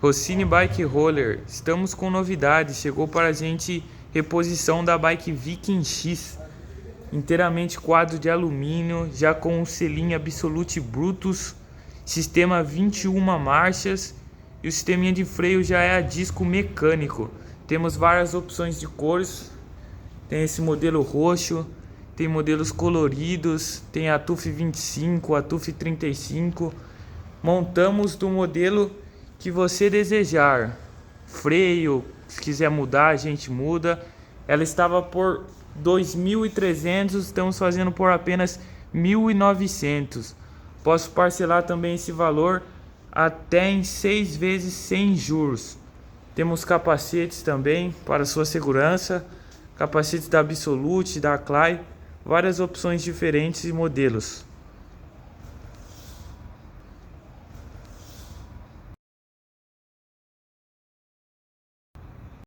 Rossini Bike Roller, estamos com novidades, chegou para a gente reposição da bike Viking X, inteiramente quadro de alumínio, já com o selinho Absolute Brutus, sistema 21 marchas e o sisteminha de freio já é a disco mecânico. Temos várias opções de cores, tem esse modelo roxo, tem modelos coloridos, tem a TUF 25, a TUF 35, montamos do modelo que você desejar. Freio, se quiser mudar, a gente muda. Ela estava por 2.300, estamos fazendo por apenas 1.900. Posso parcelar também esse valor até em 6 vezes sem juros. Temos capacetes também para sua segurança, capacetes da Absolute, da Clay, várias opções diferentes e modelos.